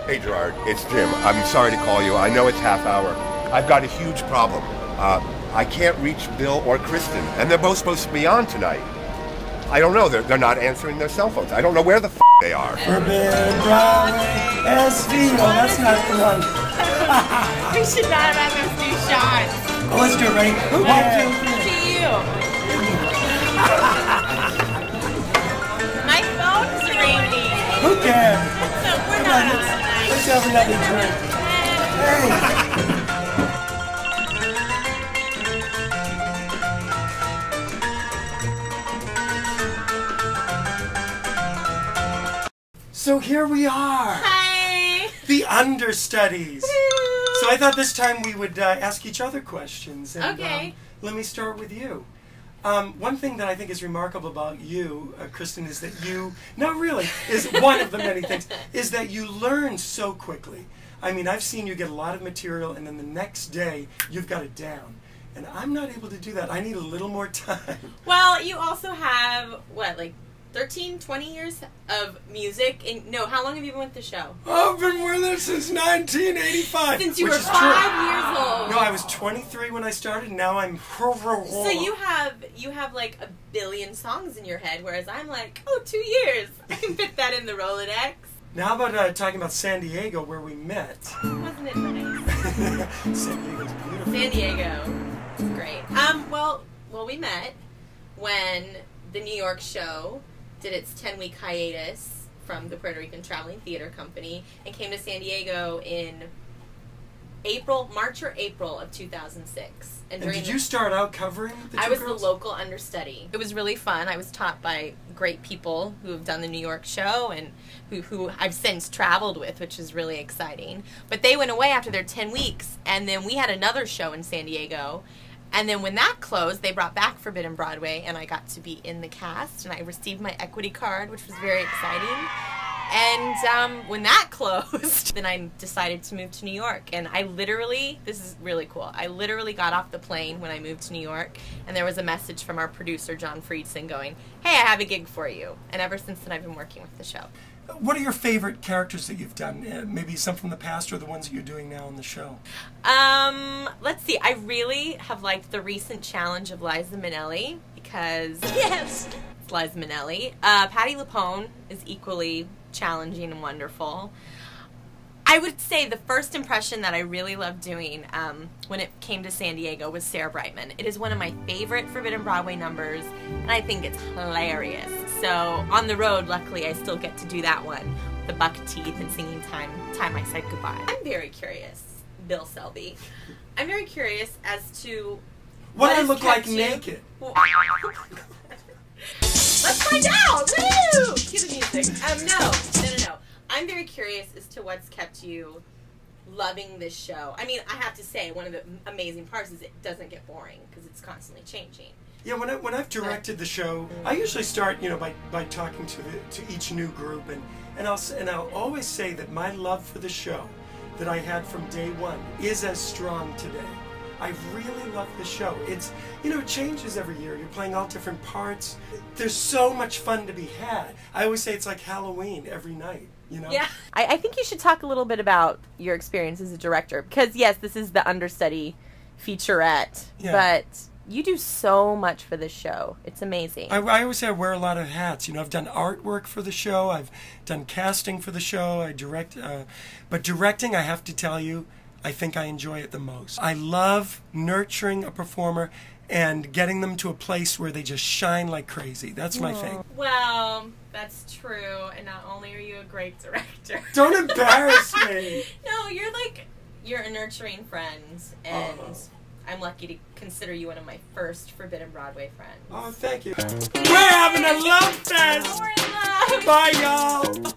Hey Gerard, it's Jim. I'm sorry to call you. I know it's half hour. I've got a huge problem. I can't reach Bill or Kristen, and they're both supposed to be on tonight. I don't know. They're not answering their cell phones. I don't know where the f they are. Forbidden Broadway, SV. Oh, that's not the one. We should not have had those two shots. Oh, let's do it, ready? Okay. To you. My phone is ringing. Who cares? So we're not on tonight. Let's have another drink. Hey. So here we are. Hi. The understudies. So I thought this time we would ask each other questions. And, okay. Let me start with you. One thing that I think is remarkable about you, Kristen, is that you, not really, is one of the many things, is that you learn so quickly. I mean, I've seen you get a lot of material and then the next day you've got it down. And I'm not able to do that. I need a little more time. Well, you also have, what, like 13, 20 years of music? And no, how long have you been with the show? I've been with it since 1985. Since you were 5 years old. No, I was 23 when I started, and now I'm... So you have like a billion songs in your head, whereas I'm like, oh, 2 years. I can fit that in the Rolodex. Now how about talking about San Diego, where we met? Wasn't it nice? San Diego's beautiful. San Diego. Great. Well, we met when the New York show did its 10-week hiatus from the Puerto Rican Traveling Theater Company and came to San Diego in March or April of 2006. And did you start out covering the two I was girls? the local understudy. It was really fun. I was taught by great people who have done the New York show and who I've since traveled with, which is really exciting. But they went away after their 10 weeks, and then we had another show in San Diego. And then when that closed, they brought back Forbidden Broadway, and I got to be in the cast, and I received my equity card, which was very exciting. And when that closed, then I decided to move to New York. And I literally, this is really cool, I literally got off the plane when I moved to New York, and there was a message from our producer, John Friedson, going, hey, I have a gig for you. And ever since then, I've been working with the show. What are your favorite characters that you've done? Maybe some from the past or the ones that you're doing now on the show? Let's see. I really have liked the recent challenge of Liza Minnelli because, yes, it's Liza Minnelli. Patti LuPone is equally challenging and wonderful. I would say the first impression that I really loved doing when it came to San Diego was Sarah Brightman. It is one of my favorite Forbidden Broadway numbers, and I think it's hilarious. So on the road, luckily, I still get to do that one, the buck teeth and singing Time I Said Goodbye. I'm very curious, Bill Selby. I'm very curious as to what I look like naked. Let's find out! Woo! Cue the music. No. I'm very curious as to what's kept you loving this show. I mean, I have to say, one of the amazing parts is it doesn't get boring because it's constantly changing. Yeah, when I've directed the show, I usually start, by talking to each new group, and I'll always say that my love for the show that I had from day one is as strong today. I really love the show. It's, it changes every year. You're playing all different parts. There's so much fun to be had. I always say it's like Halloween every night. Yeah. I think you should talk a little bit about your experience as a director. Because, yes, this is the understudy featurette. Yeah. But you do so much for this show. It's amazing. I always say I wear a lot of hats. I've done artwork for the show. I've done casting for the show. I direct. But directing, I have to tell you, I think I enjoy it the most. I love nurturing a performer and getting them to a place where they just shine like crazy. That's my thing. Well, that's true. And not only are you a great director. Don't embarrass me. No, you're a nurturing friend. And I'm lucky to consider you one of my first Forbidden Broadway friends. Oh, thank you. We're having a love fest. We're in love. Bye, y'all. Bye.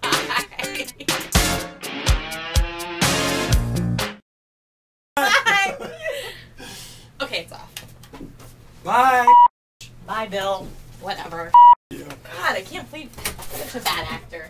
Okay, it's off. Bye. Bye, Bill. Whatever. Yeah. God, I can't believe I'm such a bad actor.